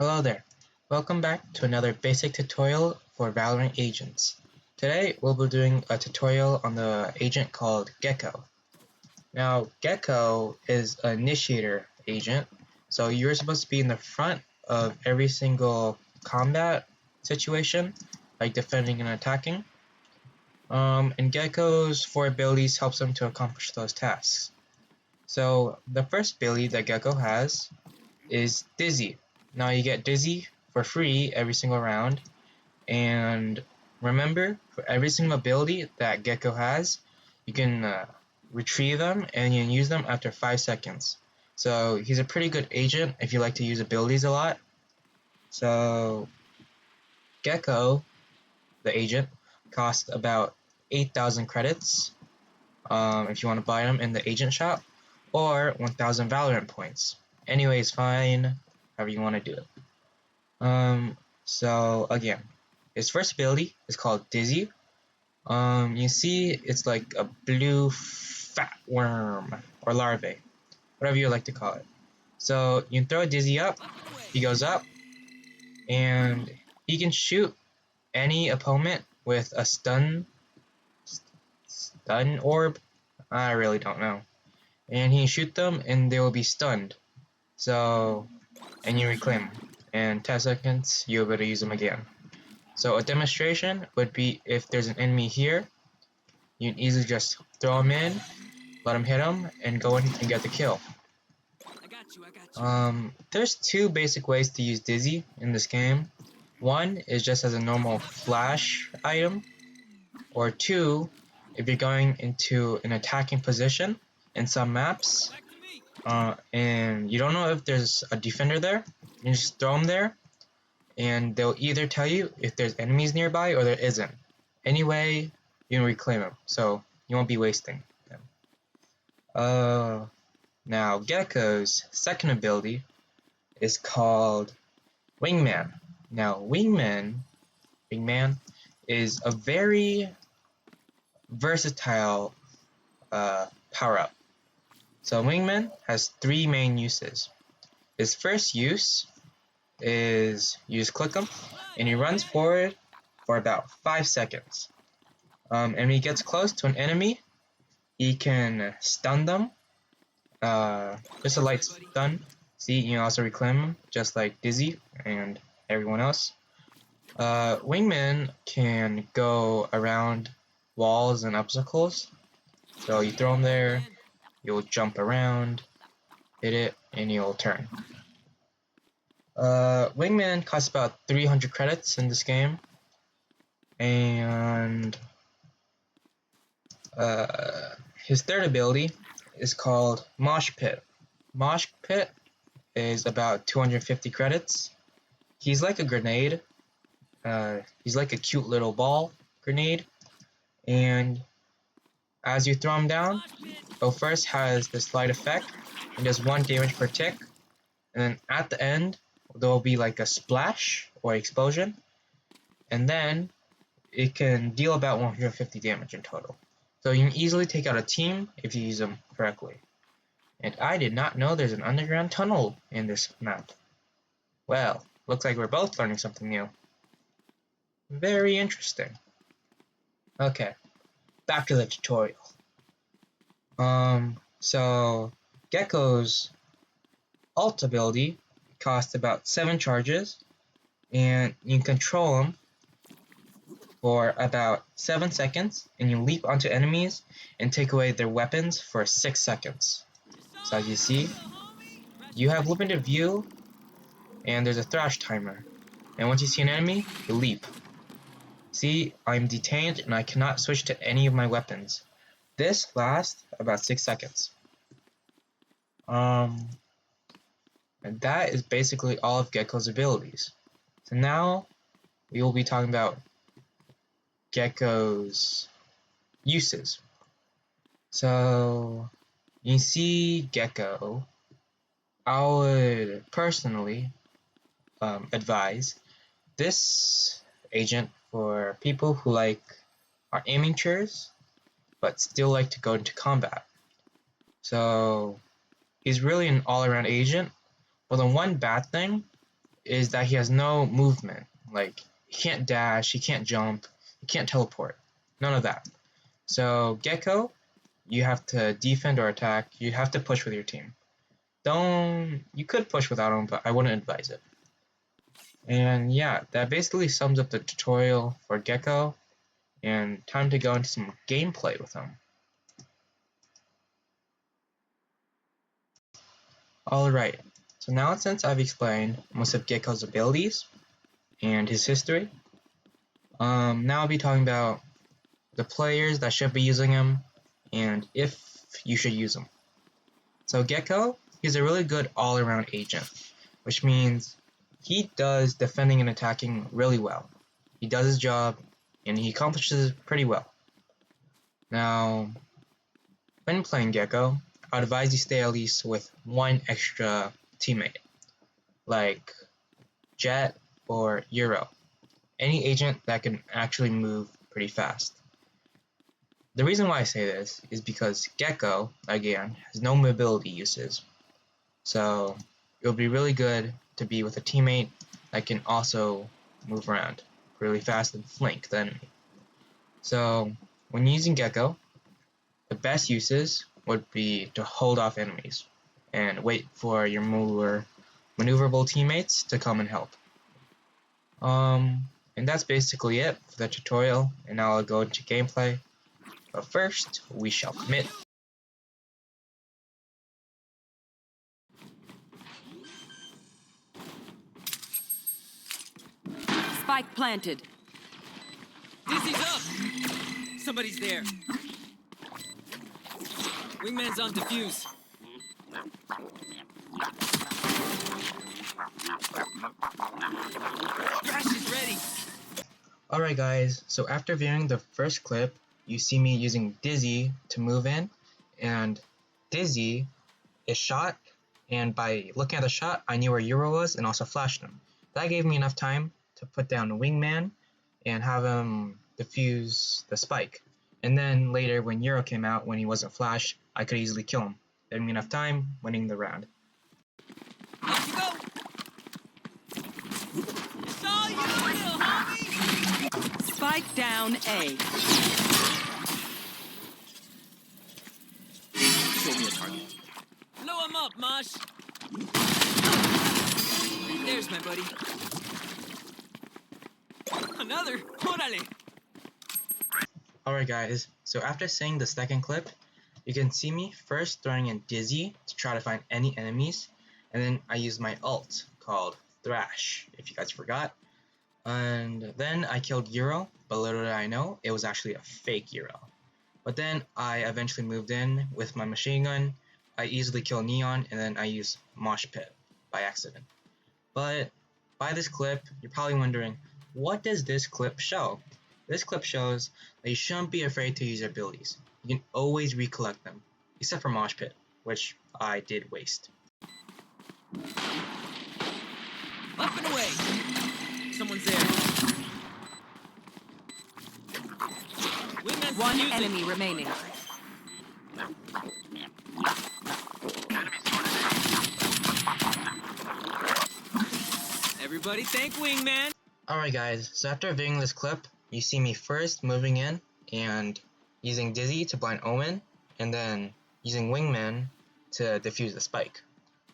Hello there. Welcome back to another basic tutorial for Valorant agents. Today we'll be doing a tutorial on the agent called Gekko. Now Gekko is an initiator agent, so you're supposed to be in the front of every single combat situation, like defending and attacking. And Gekko's 4 abilities helps him to accomplish those tasks. So the first ability that Gekko has is Dizzy. Now you get Dizzy for free every single round, and remember, for every single ability that Gekko has, you can retrieve them and you can use them after 5 seconds. So he's a pretty good agent if you like to use abilities a lot. So Gekko, the agent, costs about 8,000 credits if you want to buy them in the agent shop, or 1,000 Valorant points. Anyways, fine, however you want to do it. So again, his first ability is called Dizzy. You see it's like a blue fat worm or larvae, whatever you like to call it. So you can throw Dizzy up, he goes up, and he can shoot any opponent with a stun orb. I really don't know. And he can shoot them and they will be stunned. So, and you reclaim them. And 10 seconds, you'll be able to use them again. So a demonstration would be if there's an enemy here, you can easily just throw him in, let him hit him, and go in and get the kill. There's two basic ways to use Dizzy in this game. One is just as a normal flash item, or two, if you're going into an attacking position in some maps, and you don't know if there's a defender there, you just throw him there, and they'll either tell you if there's enemies nearby or there isn't. Anyway, you can reclaim them, so you won't be wasting them. Now Gekko's second ability is called Wingman. Now Wingman is a very versatile power-up. So Wingman has three main uses. His first use is you just click him and he runs forward for about 5 seconds. And when he gets close to an enemy, he can stun them. Just a light stun. See, you can also reclaim him, just like Dizzy and everyone else. Wingman can go around walls and obstacles. So you throw him there, you'll jump around, hit it, and you'll turn. Wingman costs about 300 credits in this game, and his third ability is called Mosh Pit. Mosh Pit is about 250 credits. He's like a grenade. He's like a cute little ball grenade, and as you throw him down, it first has this slight effect and does 1 damage per tick, and then at the end there will be like a splash or explosion, and then it can deal about 150 damage in total. So you can easily take out a team if you use them correctly. And I did not know there's an underground tunnel in this map. Well, looks like we're both learning something new. Very interesting. Okay, back to the tutorial. So Gekko's ult ability costs about 7 charges, and you can control him for about 7 seconds, and you leap onto enemies and take away their weapons for 6 seconds. So as you see, you have limited view, and there's a thrash timer. And once you see an enemy, you leap. See, I'm detained and I cannot switch to any of my weapons. This lasts about 6 seconds. And that is basically all of Gekko's abilities. So now we will be talking about Gekko's uses. So you see Gekko, I would personally advise this agent for people who are amateurs but still like to go into combat. So he's really an all-around agent, but the one bad thing is that he has no movement. Like, he can't dash, he can't jump, he can't teleport. None of that. So Gekko, you have to defend or attack. You have to push with your team. You could push without him, but I wouldn't advise it. And yeah, that basically sums up the tutorial for Gekko, and time to go into some gameplay with him. Alright, so now since I've explained most of Gekko's abilities and his history, now I'll be talking about the players that should be using him and if you should use him. So Gekko, he's a really good all-around agent, which means he does defending and attacking really well. He does his job, and he accomplishes it pretty well. Now, when playing Gekko, I'd advise you stay at least with one extra teammate, like Jet or Euro, any agent that can actually move pretty fast. The reason why I say this is because Gekko, again, has no mobility uses, so it would be really good to be with a teammate that can also move around really fast and flank the enemy. So when using Gekko, the best uses would be to hold off enemies and wait for your more maneuverable teammates to come and help. And that's basically it for the tutorial, and now I'll go into gameplay. But first, we shall commit. Spike planted. Dizzy's up! Somebody's there. Wingman's on defuse. Thrash is ready! Alright guys, so after viewing the first clip, you see me using Dizzy to move in, and Dizzy is shot, and by looking at the shot, I knew where Euro was and also flashed him. That gave me enough time to put down Wingman and have him defuse the spike. And then later when Euro came out, when he wasn't flashed, I could easily kill him. Gave me enough time, winning the round. Off you go! It's all you, little homie! Spike down A. Show me a target. Blow him up, Mosh! There's my buddy. Another? Orale! Alright guys, so after seeing the second clip, you can see me first throwing in Dizzy to try to find any enemies, and then I use my ult called Thrash, if you guys forgot. And then I killed Euro, but little did I know, it was actually a fake Euro. But then I eventually moved in with my machine gun, I easily kill Neon, and then I use Mosh Pit by accident. But by this clip, you're probably wondering, what does this clip show? This clip shows that you shouldn't be afraid to use your abilities. You can always recollect them, except for Mosh Pit, which I did waste. Up and away! Someone's there. Wingman's One defusing. enemy remaining. Everybody thank Wingman! Alright guys, so after viewing this clip, you see me first moving in and using Dizzy to blind Omen, and then using Wingman to defuse the spike.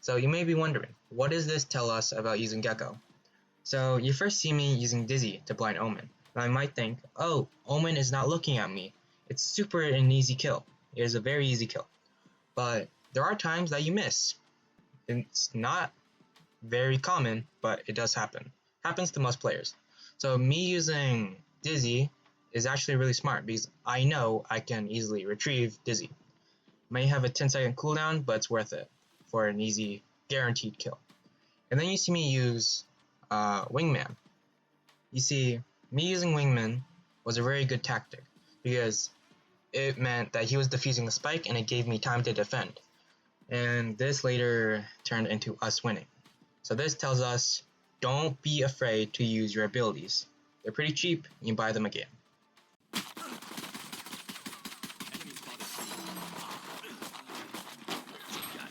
So you may be wondering, what does this tell us about using Gekko? So you first see me using Dizzy to blind Omen, and I might think, oh, Omen is not looking at me. It's super an easy kill. It is a very easy kill. But there are times that you miss. It's not very common, but it does happen. Happens to most players. So me using Dizzy is actually really smart because I know I can easily retrieve Dizzy. May have a 10-second cooldown, but it's worth it for an easy, guaranteed kill. And then you see me use Wingman. You see, me using Wingman was a very good tactic because it meant that he was defusing the spike and it gave me time to defend. And this later turned into us winning. So this tells us, don't be afraid to use your abilities. They're pretty cheap, you can buy them again.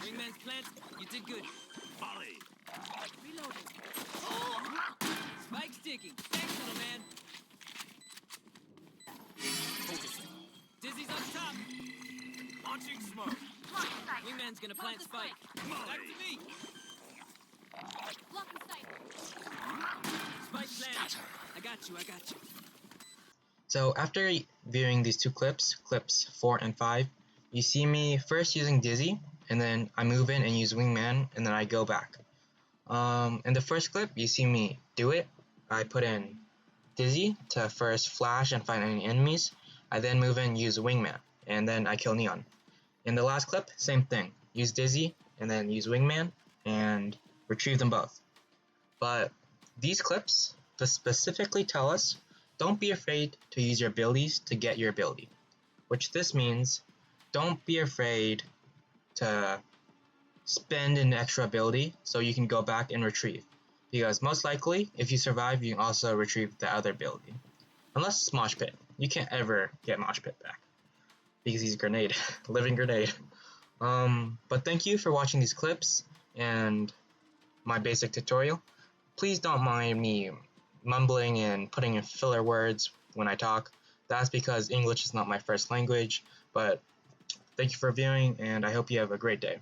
Wingman's plant, you did good. Volley. Reloading. One's gonna plant spike. Back to me. Block the sight. Spike planted. I got you. So after viewing these two clips, clips 4 and 5, you see me first using Dizzy, and then I move in and use Wingman, and then I go back. In the first clip, you see me do it. I put in Dizzy to first flash and find any enemies. I then move in, use Wingman, and then I kill Neon. In the last clip, same thing. Use Dizzy, and then use Wingman, and retrieve them both. But these clips specifically tell us, don't be afraid to use your abilities to get your ability. Which this means, don't be afraid to spend an extra ability so you can go back and retrieve. Because most likely, if you survive, you can also retrieve the other ability. Unless it's Mosh Pit. You can't ever get Mosh Pit back. Because he's a grenade. Living grenade. But thank you for watching these clips and my basic tutorial. Please don't mind me mumbling and putting in filler words when I talk. That's because English is not my first language. But thank you for viewing, and I hope you have a great day.